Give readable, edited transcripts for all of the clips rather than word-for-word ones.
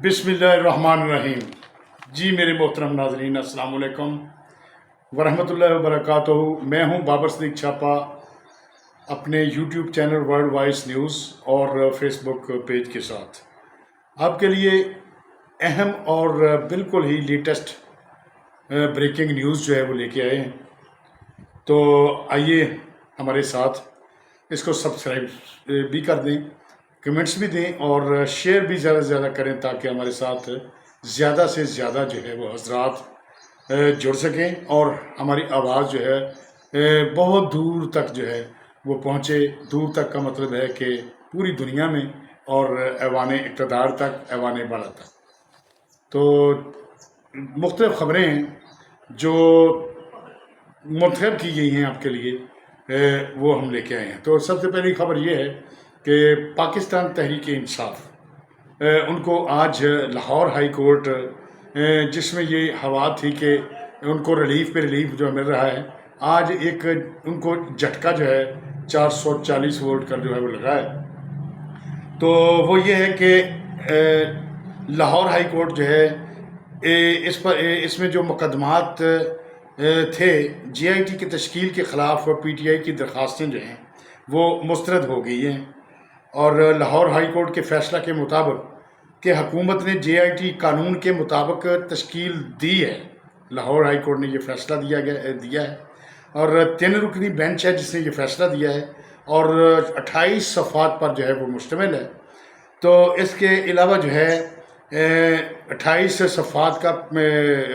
بسم اللہ الرحمن الرحیم۔ جی میرے محترم ناظرین، السلام علیکم ورحمۃ اللہ وبرکاتہ۔ میں ہوں بابر صدیق چھاپا، اپنے YouTube channel World Voice News اور فیس بک پیج کے ساتھ آپ کے لیے اہم اور بالکل ہی لیٹسٹ بریکنگ نیوز جو ہے وہ لے کے آئے ہیں۔ تو آئیے ہمارے ساتھ اس کو سبسکرائب بھی کر دیں، کمنٹس بھی دیں اور شیئر بھی زیادہ سے زیادہ کریں تاکہ ہمارے ساتھ زیادہ سے زیادہ جو ہے وہ حضرات جڑ سکیں اور ہماری آواز جو ہے بہت دور تک جو ہے وہ پہنچے۔ دور تک کا مطلب ہے کہ پوری دنیا میں اور ایوان اقتدار تک، ایوان بالا تک۔ تو مختلف خبریں ہیں جو منتخب کی گئی ہیں آپ کے لیے، وہ ہم لے کے آئے ہیں۔ تو سب سے پہلی خبر یہ ہے کہ پاکستان تحریک انصاف ان کو آج لاہور ہائی کورٹ، جس میں یہ ہوا تھی کہ ان کو ریلیف پہ ریلیف جو مل رہا ہے، آج ایک ان کو جھٹکا جو ہے 440 وولٹ کا جو ہے وہ لگا ہے۔ تو وہ یہ ہے کہ لاہور ہائی کورٹ جو ہے اس میں جو مقدمات تھے جے آئی ٹی کی تشکیل کے خلاف پی ٹی آئی کی درخواستیں جو ہیں وہ مسترد ہو گئی ہیں، اور لاہور ہائی کورٹ کے فیصلہ کے مطابق کہ حکومت نے جے آئی ٹی قانون کے مطابق تشکیل دی ہے۔ لاہور ہائی کورٹ نے یہ فیصلہ دیا ہے اور 3 رکنی بینچ ہے جس نے یہ فیصلہ دیا ہے اور 28 صفحات پر جو ہے وہ مشتمل ہے۔ تو اس کے علاوہ جو ہے 28 صفحات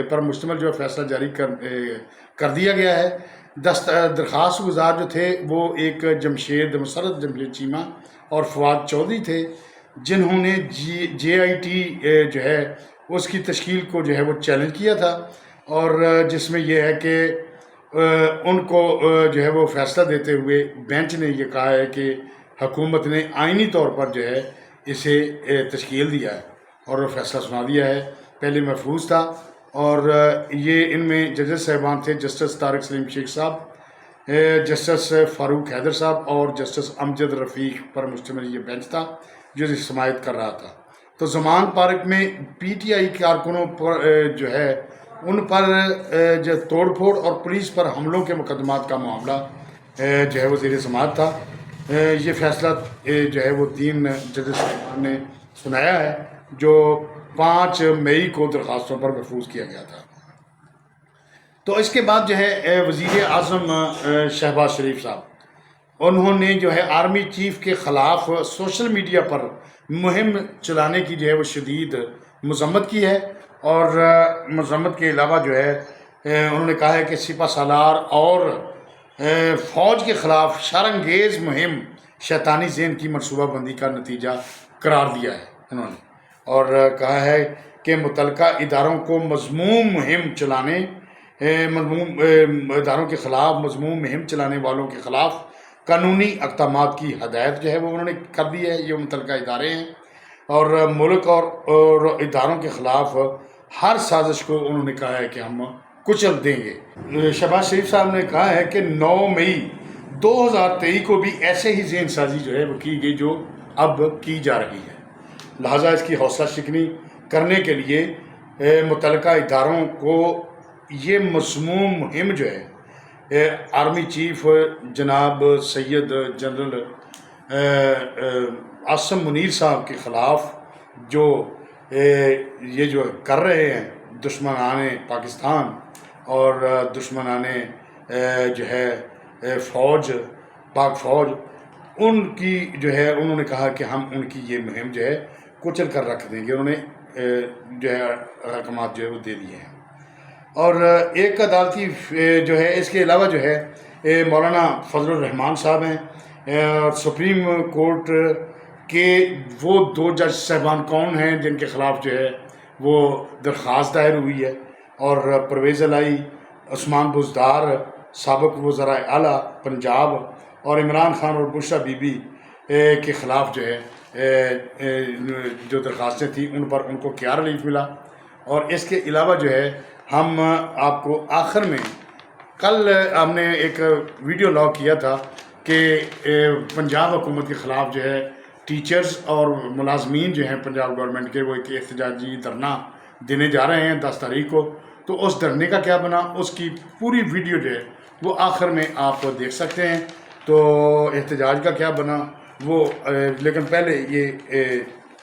پر مشتمل جو فیصلہ جاری کر دیا گیا ہے۔ درخواست گزار جو تھے وہ ایک مسرت جمشید چیمہ اور فواد چودھری تھے، جنہوں نے جے آئی ٹی جو ہے اس کی تشکیل کو جو ہے وہ چیلنج کیا تھا، اور جس میں یہ ہے کہ ان کو جو ہے وہ فیصلہ دیتے ہوئے بینچ نے یہ کہا ہے کہ حکومت نے آئینی طور پر جو ہے اسے تشکیل دیا ہے اور فیصلہ سنا دیا ہے۔ پہلے محفوظ تھا، اور یہ ان میں ججز صاحبان تھے جسٹس طارق سلیم شیخ صاحب، جسٹس فاروق حیدر صاحب اور جسٹس امجد رفیق پر مشتمل یہ بینچ تھا جو سماعت کر رہا تھا۔ تو زمان پارک میں پی ٹی آئی کارکنوں پر جو ہے ان پر جو توڑ پھوڑ اور پولیس پر حملوں کے مقدمات کا معاملہ جو ہے وہ زیر سماعت تھا۔ یہ فیصلہ جو ہے وہ 3 ججز صاحبان نے سنایا ہے، جو 5 مئی کو درخواستوں پر محفوظ کیا گیا تھا۔ تو اس کے بعد جو ہے وزیر اعظم شہباز شریف صاحب، انہوں نے جو ہے آرمی چیف کے خلاف سوشل میڈیا پر مہم چلانے کی جو ہے وہ شدید مذمت کی ہے، اور مذمت کے علاوہ جو ہے انہوں نے کہا ہے کہ سپہ سالار اور فوج کے خلاف شرانگیز مہم شیطانی ذہن کی منصوبہ بندی کا نتیجہ قرار دیا ہے انہوں نے، اور کہا ہے کہ متعلقہ اداروں کو اداروں کے خلاف مذموم مہم چلانے والوں کے خلاف قانونی اقدامات کی ہدایت جو ہے وہ انہوں نے کر دی ہے۔ یہ متعلقہ ادارے ہیں اور ملک اور اداروں کے خلاف ہر سازش کو انہوں نے کہا ہے کہ ہم کچل دیں گے۔ شہباز شریف صاحب نے کہا ہے کہ 9 مئی 2023 کو بھی ایسے ہی ذہن سازی جو ہے وہ کی گئی جو اب کی جا رہی ہے، لہٰذا اس کی حوصلہ شکنی کرنے کے لیے متعلقہ اداروں کو یہ مذموم مہم جو ہے آرمی چیف جناب سید جنرل عاصم منیر صاحب کے خلاف جو یہ جو کر رہے ہیں دشمنان پاکستان اور دشمنان جو ہے پاک فوج، ان کی جو ہے انہوں نے کہا کہ ہم ان کی یہ مہم جو ہے کچل کر رکھ دیں گے۔ انہوں نے جو ہے احکامات جو ہے وہ دے دیے ہیں، اور ایک عدالتی جو ہے اس کے علاوہ جو ہے مولانا فضل الرحمان صاحب ہیں، اور سپریم کورٹ کے وہ 2 جج صاحبان کون ہیں جن کے خلاف جو ہے وہ درخواست دائر ہوئی ہے، اور پرویز الہی، عثمان بزدار سابق وزراء اعلیٰ پنجاب، اور عمران خان اور بشریٰ بی بی کے خلاف جو ہے جو درخواستیں تھیں ان پر ان کو کیا ریلیف ملا۔ اور اس کے علاوہ جو ہے ہم آپ کو آخر میں کل ہم نے ایک ویڈیو لاگ کیا تھا کہ پنجاب حکومت کے خلاف جو ہے ٹیچرز اور ملازمین جو ہیں پنجاب گورنمنٹ کے وہ ایک احتجاجی دھرنا دینے جا رہے ہیں 10 تاریخ کو. تو اس دھرنے کا کیا بنا اس کی پوری ویڈیو جو ہے وہ آخر میں آپ دیکھ سکتے ہیں. تو احتجاج کا کیا بنا وہ لیکن پہلے یہ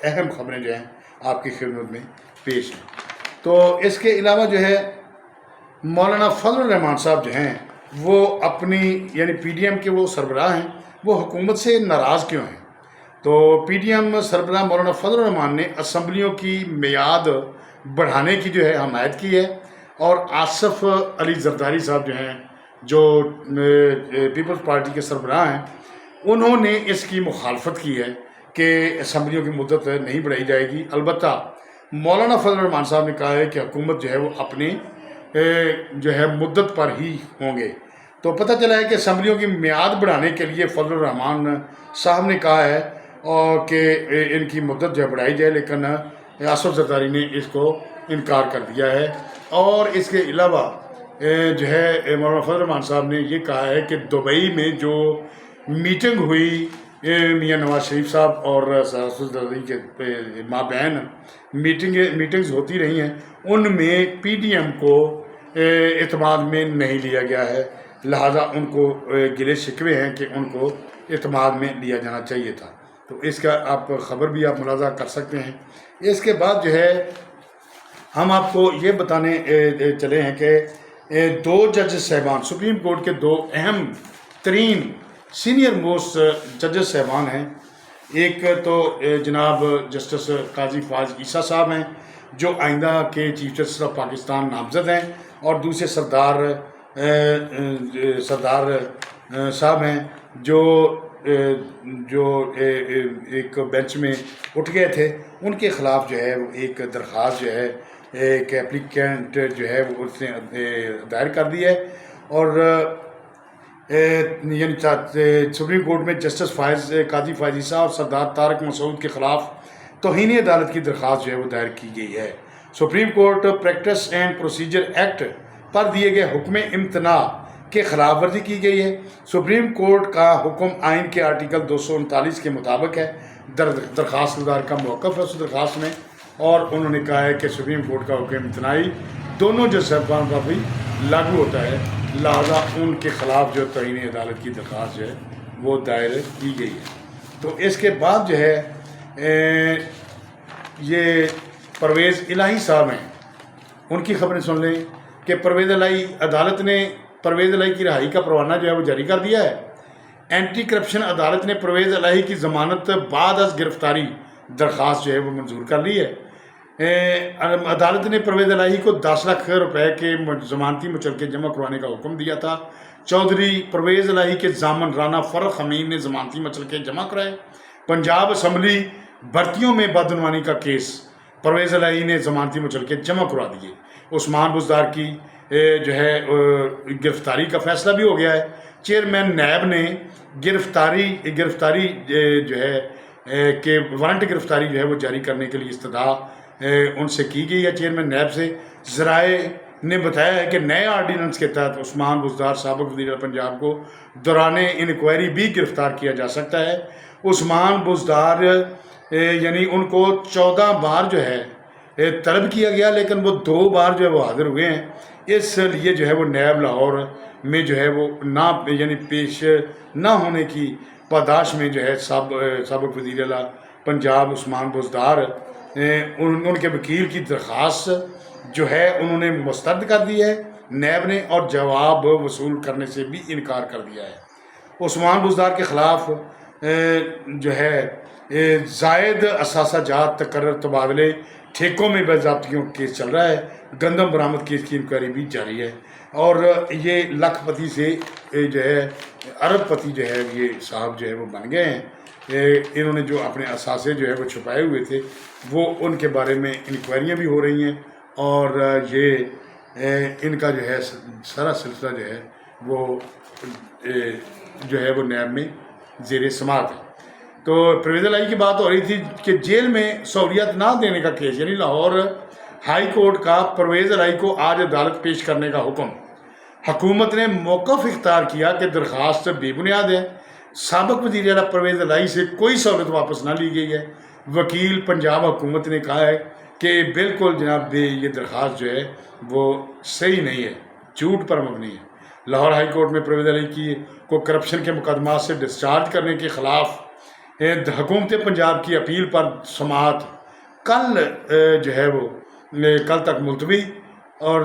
اہم خبریں جو ہیں آپ کی خدمت میں پیش ہیں. تو اس کے علاوہ جو ہے مولانا فضل الرحمان صاحب جو ہیں وہ اپنی یعنی پی ڈی ایم کے وہ سربراہ ہیں, وہ حکومت سے ناراض کیوں ہیں؟ تو پی ڈی ایم سربراہ مولانا فضل الرحمان نے اسمبلیوں کی میعاد بڑھانے کی جو ہے حمایت کی ہے, اور آصف علی زرداری صاحب جو ہیں جو پیپلز پارٹی کے سربراہ ہیں انہوں نے اس کی مخالفت کی ہے کہ اسمبلیوں کی مدت نہیں بڑھائی جائے گی. البتہ مولانا فضل الرحمان صاحب نے کہا ہے کہ حکومت جو ہے وہ اپنی جو ہے مدت پر ہی ہوں گے. تو پتہ چلا ہے کہ اسمبلیوں کی میعاد بڑھانے کے لیے فضل الرحمان صاحب نے کہا ہے اور کہ ان کی مدت جو ہے بڑھائی جائے, لیکن آصف زرداری نے اس کو انکار کر دیا ہے. اور اس کے علاوہ جو ہے مولانا فضل الرحمان صاحب نے یہ کہا ہے کہ دبئی میں جو میٹنگ ہوئی میاں نواز شریف صاحب اور آصف زرداری کے مابین میٹنگز ہوتی رہی ہیں, ان میں پی ڈی ایم کو اعتماد میں نہیں لیا گیا ہے, لہٰذا ان کو گلے شکوے ہیں کہ ان کو اعتماد میں لیا جانا چاہیے تھا. تو اس کا آپ خبر بھی آپ ملاحظہ کر سکتے ہیں. اس کے بعد جو ہے ہم آپ کو یہ بتانے چلے ہیں کہ 2 ججز صاحبان سپریم کورٹ کے 2 اہم ترین سینئر موسٹ ججز صاحبان ہیں. ایک تو جناب جسٹس قاضی فاضل عیسیٰ صاحب ہیں جو آئندہ کے چیف جسٹس آف پاکستان نامزد ہیں, اور دوسرے سردار صاحب ہیں جو ایک بینچ میں اٹھ گئے تھے. ان کے خلاف جو ہے ایک درخواست جو ہے ایک اپلیکینٹ جو ہے وہ اس نے دائر کر دی ہے, اور یعنی سپریم کورٹ میں جسٹس قاضی فاضل عیسیٰ اور سردار طارق مسعود کے خلاف توہین عدالت کی درخواست جو ہے وہ دائر کی گئی ہے. Supreme court practice and procedure act پر دیے گئے حکم امتناع کے خلاف ورزی کی گئی ہے. سپریم کورٹ کا حکم آئین کے آرٹیکل 239 کے مطابق ہے. درخواست دار کا موقف ہے اس درخواست میں, اور انہوں نے کہا ہے کہ سپریم کورٹ کا حکم امتناعی دونوں جج صاحبان پر بھی لاگو ہوتا ہے, لہذا ان کے خلاف جو توہین عدالت کی درخواست جو ہے وہ دائر کی گئی ہے. تو اس کے بعد جو ہے یہ پرویز الہی صاحب ہیں, ان کی خبریں سن لیں کہ پرویز الہی عدالت نے پرویز الہی کی رہائی کا پروانہ جو ہے وہ جاری کر دیا ہے. اینٹی کرپشن عدالت نے پرویز الہی کی ضمانت بعد از گرفتاری درخواست جو ہے وہ منظور کر لی ہے. عدالت نے پرویز الہی کو 10 لاکھ روپے کے ضمانتی مچلکے جمع کروانے کا حکم دیا تھا. چودھری پرویز الہی کے ضامن رانا فرق حمید نے ضمانتی مچلکے جمع کرائے. پنجاب اسمبلی بھرتیوں میں بدعنوانی کا کیس پرویز الہی نے ضمانتی مچلکے جمع کروا دیے. عثمان بزدار کی جو ہے گرفتاری کا فیصلہ بھی ہو گیا ہے. چیئرمین نیب نے گرفتاری جو ہے کہ وارنٹ گرفتاری جو ہے وہ جاری کرنے کے لیے استدعا ان سے کی گئی ہے چیئرمین نیب سے. ذرائع نے بتایا ہے کہ نئے آرڈیننس کے تحت عثمان بزدار سابق وزیر پنجاب کو دوران انکوائری بھی گرفتار کیا جا سکتا ہے. عثمان بزدار یعنی ان کو 14 بار جو ہے طلب کیا گیا, لیکن وہ 2 بار جو ہے وہ حاضر ہوئے ہیں. اس لیے جو ہے وہ نیب لاہور میں جو ہے وہ یعنی پیش نہ ہونے کی پاداش میں جو ہے سابق وزیر اعلیٰ پنجاب عثمان بزدار ان کے وکیل کی درخواست جو ہے انہوں نے مسترد کر دی ہے نیب نے, اور جواب وصول کرنے سے بھی انکار کر دیا ہے. عثمان بزدار کے خلاف جو ہے زائد اثاثہ جات تقرر تبادلے ٹھیکوں میں باضابطگیوں کا کیس چل رہا ہے. گندم برآمد کیس کی انکوائری بھی جاری ہے, اور یہ لکھ پتی سے جو ہے ارب پتی جو ہے یہ صاحب جو ہے وہ بن گئے ہیں. انہوں نے جو اپنے اثاثے جو ہے وہ چھپائے ہوئے تھے وہ ان کے بارے میں انکوائریاں بھی ہو رہی ہیں, اور یہ ان کا جو ہے سارا سلسلہ جو ہے وہ نیب میں زیر سماعت ہے. تو پرویز الہی کی بات ہو رہی تھی کہ جیل میں سہولیات نہ دینے کا کیس, یعنی لاہور ہائی کورٹ کا پرویز الہی کو آج عدالت پیش کرنے کا حکم. حکومت نے موقف اختیار کیا کہ درخواست بے بنیاد ہے. سابق وزیر اعلیٰ پرویز الہی سے کوئی سہولت واپس نہ لی گئی ہے۔ وکیل پنجاب حکومت نے کہا ہے کہ بالکل جناب یہ درخواست جو ہے وہ صحیح نہیں ہے، جھوٹ پر مبنی ہے۔ لاہور ہائی کورٹ میں پرویز الہی کو کرپشن کے مقدمات سے ڈسچارج کرنے کے خلاف حکومت پنجاب کی اپیل پر سماعت کل جو ہے وہ کل تک ملتوی، اور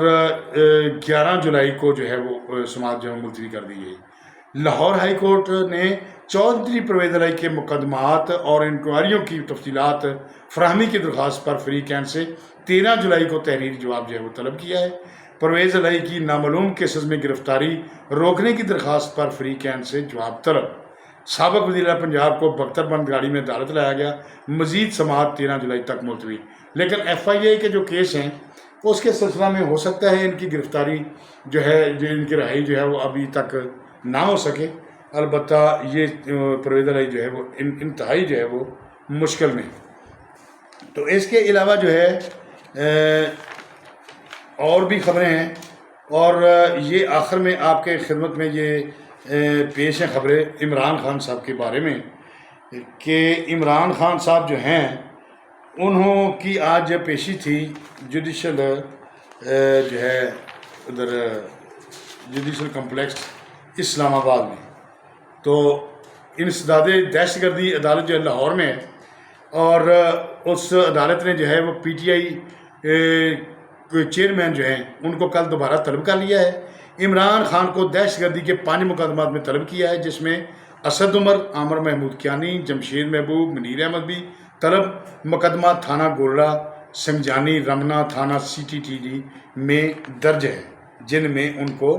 11 جولائی کو جو ہے وہ سماعت جو ہے ملتوی کر دی گئی۔ لاہور ہائی کورٹ نے چودھری پرویز الہی کے مقدمات اور انکوائریوں کی تفصیلات فراہمی کی درخواست پر فریق اینڈ سے 13 جولائی کو تحریری جواب جو ہے وہ طلب کیا ہے۔ پرویز الہی کی نامعلوم کیسز میں گرفتاری روکنے کی درخواست پر فریق اینڈ سے جواب طلب۔ سابق وزیر اعلیٰ پنجاب کو بختر بند گاڑی میں عدالت لایا گیا، مزید سماعت 13 جولائی تک ملتوی۔ لیکن ایف آئی اے کے جو کیس ہیں اس کے سلسلہ میں ہو سکتا ہے ان کی گرفتاری جو ہے ان کی رہائی جو ہے وہ ابھی تک نہ ہو سکے۔ البتہ یہ پرویز الہی جو ہے وہ انتہائی جو ہے وہ مشکل میں۔ تو اس کے علاوہ جو ہے اور بھی خبریں ہیں، اور یہ آخر میں آپ کے خدمت میں یہ پیش ہیں خبریں عمران خان صاحب کے بارے میں، کہ عمران خان صاحب جو ہیں انہوں کی آج پیشی تھی جوڈیشل جو ہے ادھر جوڈیشل کمپلیکس اسلام آباد میں۔ تو انسداد دہشت گردی عدالت جو ہے لاہور میں ہے، اور اس عدالت نے جو ہے وہ پی ٹی آئی چیئرمین جو ہیں ان کو کل دوبارہ طلب کر لیا ہے۔ عمران خان کو دہشت گردی کے 5 مقدمات میں طلب کیا ہے، جس میں اسد عمر، عامر محمود کیانی، جمشید محبوب، منیر احمد بھی طلب مقدمہ تھانہ گولڑا، سنجانی، رمنا تھانہ سی ٹی ٹی ڈی میں درج ہے، جن میں ان کو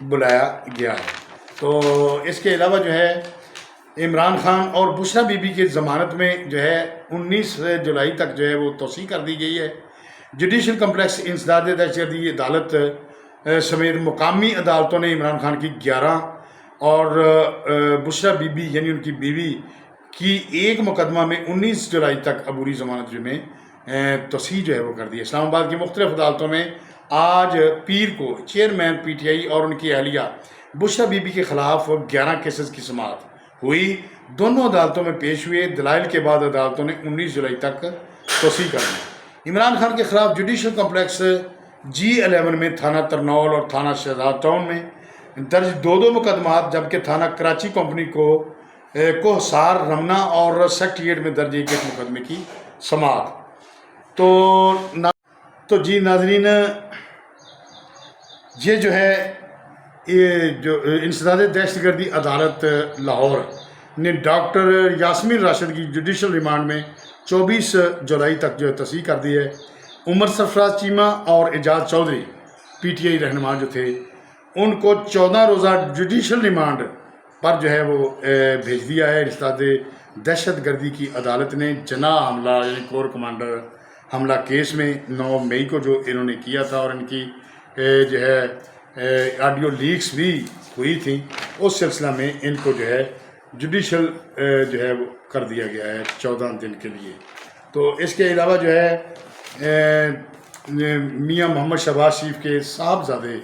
بلایا گیا ہے۔ تو اس کے علاوہ جو ہے عمران خان اور بشرا بی بی کی ضمانت میں جو ہے 19 جولائی تک جو ہے وہ توسیع کر دی گئی ہے۔ جوڈیشل کمپلیکس انسداد دہشت گردی عدالت سمیت مقامی عدالتوں نے عمران خان کی 11 اور بشرا بی بی یعنی ان کی بیوی کی ایک مقدمہ میں 19 جولائی تک عبوری ضمانت میں توسیع جو ہے وہ کر دی ہے۔ اسلام آباد کی مختلف عدالتوں میں آج پیر کو چیئرمین پی ٹی آئی اور ان کی اہلیہ بشرا بی بی کے خلاف 11 کیسز کی سماعت ہوئی۔ دونوں عدالتوں میں پیش ہوئے دلائل کے بعد عدالتوں نے 19 جولائی تک توسیع کر دی۔ عمران خان کے خلاف جوڈیشل کمپلیکس G11 میں تھانہ ترنول اور تھانہ شہزاد ٹاؤن میں درج 2 مقدمات، جبکہ تھانہ کراچی کمپنی کو کوہسار، رمنا اور سیکٹریٹ میں درج ایک مقدمے کی سماعت۔ تو جی ناظرین، یہ جو ہے یہ جو انسداد دہشت گردی عدالت لاہور نے ڈاکٹر یاسمین راشد کی جوڈیشل ریمانڈ میں 24 جولائی تک جو ہے توسیع کر دی ہے۔ عمر سرفراز چیمہ اور اعجاز چودھری پی ٹی آئی رہنما جو تھے ان کو 14 روزہ جوڈیشل ریمانڈ پر جو ہے وہ بھیج دیا ہے۔ انسداد دہشت گردی کی عدالت نے جناح حملہ یعنی کور کمانڈر حملہ کیس میں 9 مئی کو جو انہوں نے کیا تھا، اور ان کی جو ہے آڈیو لیکس بھی ہوئی تھیں، اس سلسلہ میں ان کو جو ہے جوڈیشل جو ہے وہ کر دیا گیا ہے 14 دن کے لیے۔ تو اس کے علاوہ جو ہے میاں محمد شہباز شریف کے صاحبزادے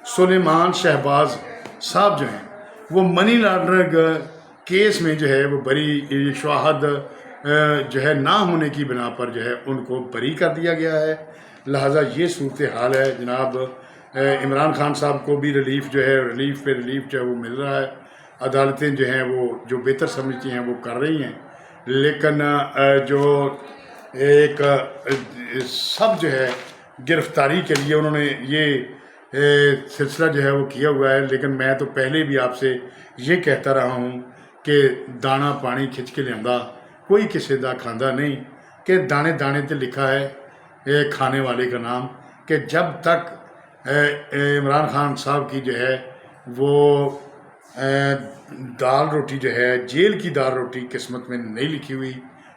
سلیمان شہباز صاحب جو ہیں وہ منی لانڈرنگ کیس میں جو ہے وہ بری شواہد جو ہے نہ ہونے کی بنا پر جو ہے ان کو بری کر دیا گیا ہے۔ لہٰذا یہ صورتحال ہے جناب۔ عمران خان صاحب کو بھی ریلیف جو ہے ریلیف جو ہے وہ مل رہا ہے۔ عدالتیں جو ہیں وہ جو بہتر سمجھتی ہیں وہ کر رہی ہیں، لیکن جو ایک سب جو ہے گرفتاری کے لیے انہوں نے یہ سلسلہ جو ہے وہ کیا ہوا ہے۔ لیکن میں تو پہلے بھی آپ سے یہ کہتا رہا ہوں کہ دانا پانی کھچ کے لیا کوئی کسی دا کھاندہ نہیں، کہ دانے دانے تے لکھا ہے کھانے والے کا نام، کہ جب تک عمران خان صاحب کی جو ہے وہ دال روٹی جو ہے جیل کی دال روٹی قسمت میں نہیں لکھی ہوئی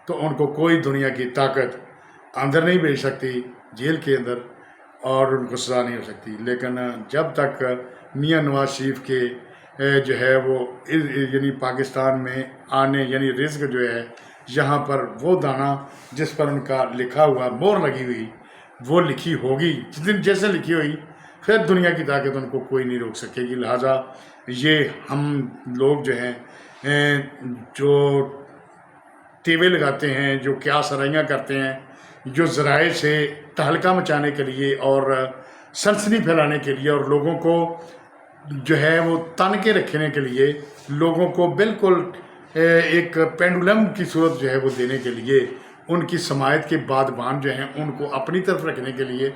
تو ان کو کوئی دنیا کی طاقت اندر نہیں بھیج سکتی جیل کے اندر، اور ان کو سزا نہیں ہو سکتی۔ لیکن جب تک میاں نواز شریف کے جو ہے وہ یعنی پاکستان میں آنے یعنی رزق جو ہے یہاں پر وہ دانہ جس پر ان کا لکھا ہوا مہر لگی ہوئی وہ لکھی ہوگی، جس دن جیسے لکھی ہوئی پھر دنیا کی طاقت ان کو کوئی نہیں روک سکے گی۔ لہٰذا یہ ہم لوگ جو ہیں جو ٹیوے لگاتے ہیں، جو کیا سرائیاں کرتے ہیں، جو ذرائع سے تہلکہ مچانے کے لیے اور سنسنی پھیلانے کے لیے اور لوگوں کو جو ہے وہ تن کے رکھنے کے لیے، لوگوں کو بالکل ایک پینڈولم کی صورت جو ہے وہ دینے کے لیے، ان کی سماعت کے بادبان جو ہیں ان کو اپنی طرف رکھنے کے لیے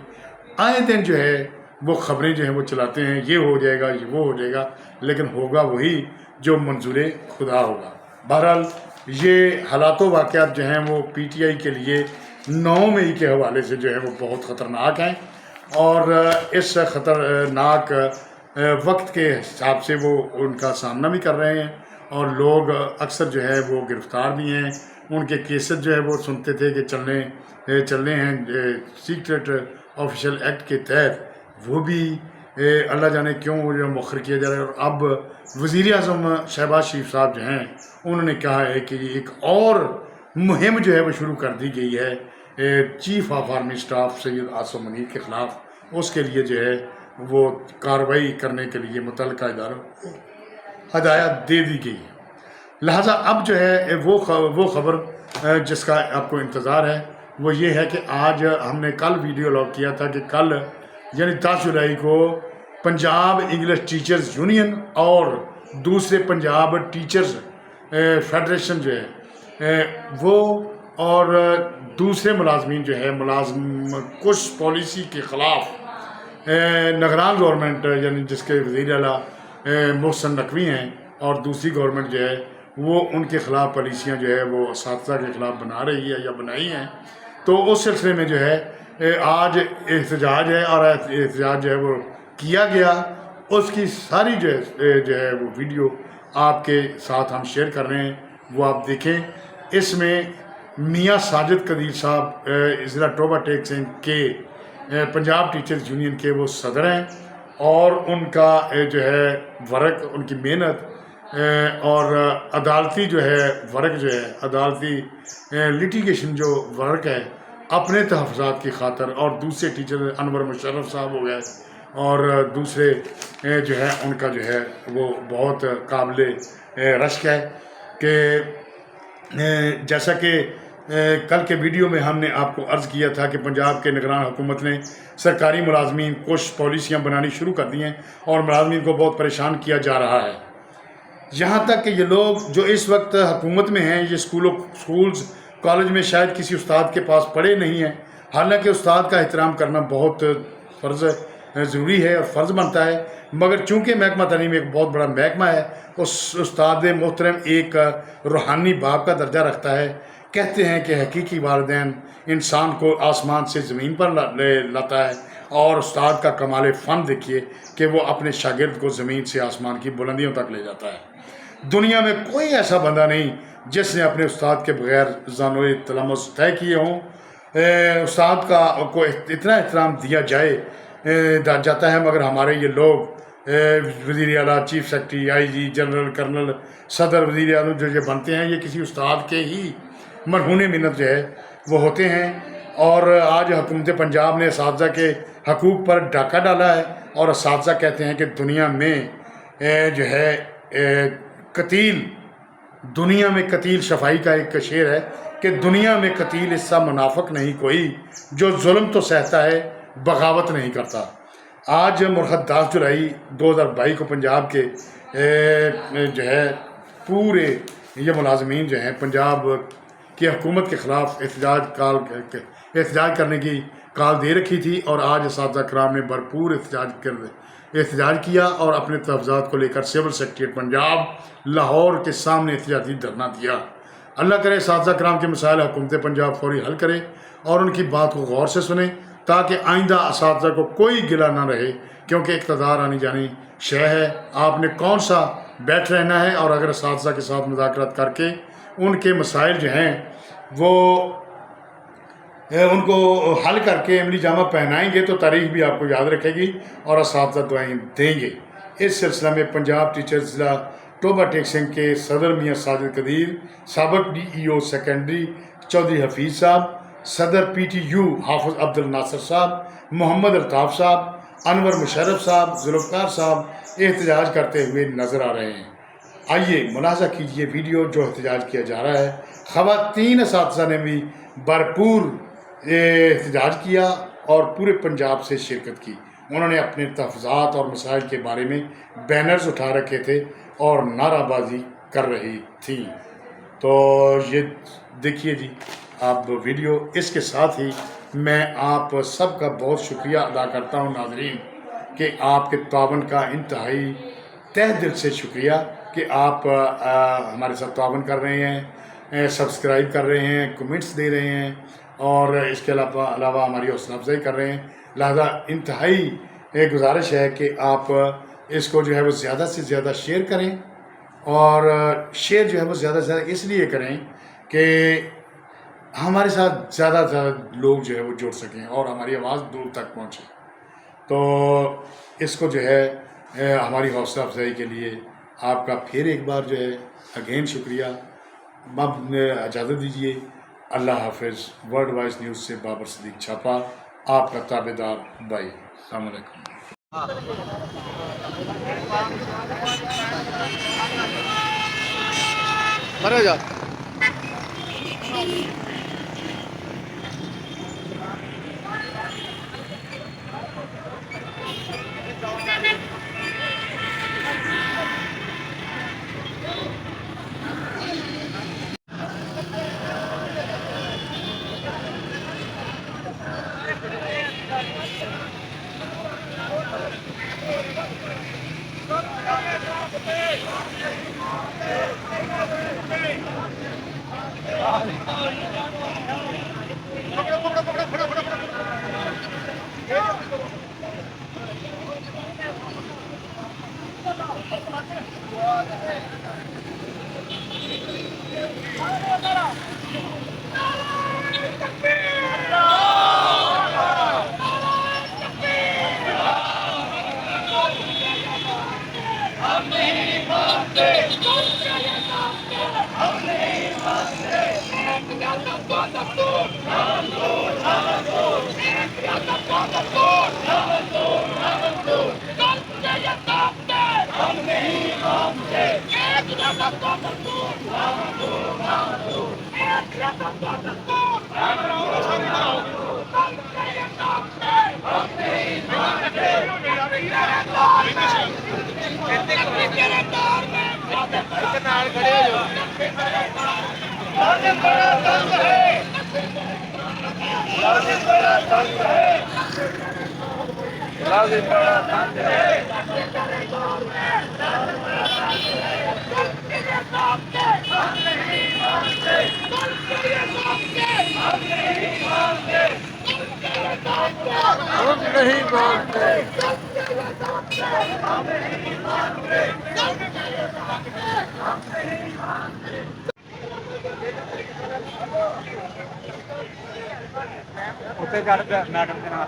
آئے دن جو ہے وہ خبریں جو ہیں وہ چلاتے ہیں، یہ ہو جائے گا، یہ وہ ہو جائے گا، لیکن ہوگا وہی جو منظور خدا ہوگا۔ بہرحال یہ حالات و واقعات جو ہیں وہ پی ٹی آئی کے لیے 9 مئی کے حوالے سے جو ہے وہ بہت خطرناک ہیں، اور اس خطرناک وقت کے حساب سے وہ ان کا سامنا بھی کر رہے ہیں، اور لوگ اکثر جو ہے وہ گرفتار بھی ہیں۔ ان کے کیسز جو ہے وہ سنتے تھے کہ چلنے ہیں سیکرٹ آفیشل ایکٹ کے تحت، وہ بھی اللہ جانے کیوں وہ جو مؤخر کیا جا رہا ہے۔ اور اب وزیر اعظم شہباز شریف صاحب جو ہیں انہوں نے کہا ہے کہ ایک اور مہم جو ہے وہ شروع کر دی گئی ہے chief of army staff Syed Asim Munir کے خلاف، اس کے لیے جو ہے وہ کارروائی کرنے کے لیے متعلقہ اداروں کو ہدایت دے دی گئی ہے۔ لہٰذا اب جو ہے وہ خبر جس کا آپ کو انتظار ہے وہ یہ ہے کہ آج ہم نے کل ویڈیو لاگ کیا تھا کہ کل یعنی 10 جولائی کو پنجاب انگلش ٹیچرز یونین اور دوسرے پنجاب ٹیچرز فیڈریشن جو ہے وہ اور دوسرے ملازمین جو ہے ملازم کش پالیسی کے خلاف نگران گورنمنٹ یعنی جس کے وزیر اعلیٰ محسن نقوی ہیں، اور دوسری گورنمنٹ جو ہے وہ ان کے خلاف پالیسیاں جو ہے وہ اساتذہ کے خلاف بنا رہی ہے یا بنائی ہیں، تو اس سلسلے میں جو ہے آج احتجاج ہے، اور احتجاج جو ہے وہ کیا گیا۔ اس کی ساری جو ہے وہ ویڈیو آپ کے ساتھ ہم شیئر کر رہے ہیں، وہ آپ دیکھیں۔ اس میں میاں ساجد قدیر صاحب ضلع ٹوبہ ٹیک سنگھ کے پنجاب ٹیچرز یونین کے وہ صدر ہیں، اور ان کا جو ہے ورک، ان کی محنت اور عدالتی جو ہے ورک جو ہے، عدالتی لٹیگیشن جو ورک ہے اپنے تحفظات کی خاطر، اور دوسرے ٹیچر انور مشرف صاحب ہو گئے اور دوسرے جو ہے ان کا جو ہے وہ بہت قابل رشک ہے کہ جیسا کہ کل کے ویڈیو میں ہم نے آپ کو عرض کیا تھا کہ پنجاب کے نگران حکومت نے سرکاری ملازمین کچھ پالیسیاں بنانی شروع کر دی ہیں، اور ملازمین کو بہت پریشان کیا جا رہا ہے، یہاں تک کہ یہ لوگ جو اس وقت حکومت میں ہیں یہ سکولز کالج میں شاید کسی استاد کے پاس پڑھے نہیں ہیں، حالانکہ استاد کا احترام کرنا بہت فرض ضروری ہے اور فرض بنتا ہے، مگر چونکہ محکمہ تعلیم ایک بہت بڑا محکمہ ہے، اس استاد محترم ایک روحانی باپ کا درجہ رکھتا ہے۔ کہتے ہیں کہ حقیقی والدین انسان کو آسمان سے زمین پر لاتا ہے، اور استاد کا کمال فن دیکھیے کہ وہ اپنے شاگرد کو زمین سے آسمان کی بلندیوں تک لے جاتا ہے۔ دنیا میں کوئی ایسا بندہ نہیں جس نے اپنے استاد کے بغیر زانوِ تلمس طے کیے ہوں۔ استاد کو اتنا احترام دیا جاتا ہے، مگر ہمارے یہ لوگ وزیر اعلیٰ، چیف سیکرٹری، آئی جی، جنرل، کرنل، صدر، وزیر اعظم جو بنتے ہیں، یہ کسی استاد کے ہی مرہون منت جو ہے وہ ہوتے ہیں۔ اور آج حکومت پنجاب نے اساتذہ کے حقوق پر ڈاکہ ڈالا ہے، اور اساتذہ کہتے ہیں کہ دنیا میں جو ہے دنیا میں قتیل شفائی کا ایک شعر ہے کہ دنیا میں قتیل اس سا منافق نہیں کوئی، جو ظلم تو سہتا ہے بغاوت نہیں کرتا۔ آج مرخت 10 جولائی 2022 کو پنجاب کے جو ہے پورے یہ ملازمین جو ہیں پنجاب کی حکومت کے خلاف احتجاج کرنے کی کال دے رکھی تھی، اور آج اساتذہ کرام نے بھرپور احتجاج کیا اور اپنے تحفظات کو لے کر سول سیکریٹریٹ پنجاب لاہور کے سامنے احتجاجی دھرنا دیا۔ اللہ کرے اساتذہ کرام کے مسائل حکومت پنجاب فوری حل کرے اور ان کی بات کو غور سے سنیں، تاکہ آئندہ اساتذہ کو کوئی گلہ نہ رہے، کیونکہ اقتدار آنی جانی شے ہے، آپ نے کون سا بیٹھ رہنا ہے۔ اور اگر اساتذہ کے ساتھ مذاکرات کر کے ان کے مسائل جو ہیں وہ ان کو حل کر کے عملی جامہ پہنائیں گے تو تاریخ بھی آپ کو یاد رکھے گی اور اساتذہ دعائیں دیں گے۔ اس سلسلہ میں پنجاب ٹیچرز ضلع ٹوبہ ٹیک سنگھ کے صدر میاں ساجد قدیر، سابق ڈی ای او سیکنڈری چودھری حفیظ صاحب، صدر پی ٹی یو حافظ عبد الناصر صاحب، محمد الطاف صاحب، انور مشرف صاحب، ذوالفقار صاحب احتجاج کرتے ہوئے نظر آ رہے ہیں۔ آئیے ملاحظہ کیجئے ویڈیو جو احتجاج کیا جا رہا ہے. خواتین اساتذہ نے بھی بھرپور احتجاج کیا اور پورے پنجاب سے شرکت کی. انہوں نے اپنے تحفظات اور مسائل کے بارے میں بینرز اٹھا رکھے تھے اور نعرہ بازی کر رہی تھیں. تو یہ دیکھیے جی آپ ویڈیو. اس کے ساتھ ہی میں آپ سب کا بہت شکریہ ادا کرتا ہوں ناظرین کہ آپ کے تعاون کا انتہائی تہ دل سے شکریہ کہ آپ ہمارے ساتھ تعاون کر رہے ہیں، سبسکرائب کر رہے ہیں، کمنٹس دے رہے ہیں اور اس کے علاوہ ہماری حوصلہ افزائی کر رہے ہیں. لہذا انتہائی گزارش ہے کہ آپ اس کو جو ہے وہ زیادہ سے زیادہ شیئر کریں اور شیئر جو ہے وہ زیادہ سے زیادہ اس لیے کریں کہ ہمارے ساتھ زیادہ سے زیادہ لوگ جو ہے وہ جڑ سکیں اور ہماری آواز دور تک پہنچے. تو اس کو جو ہے ہماری حوصلہ افزائی کے لیے آپ کا پھر ایک بار جو ہے اگین شکریہ. اب اجازت دیجیے. اللہ حافظ. ورلڈ وائز نیوز سے بابر صدیق چھاپا، آپ کا تابع دار بھائی. السلام علیکم. ਉੱਤੇ ਚੜ ਪਿਆ ਮੈਡਮ ਦੇ ਨਾਲ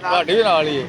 ਤੁਹਾਡੇ ਵੀ ਨਾਲ ਹੀ ਹੈ।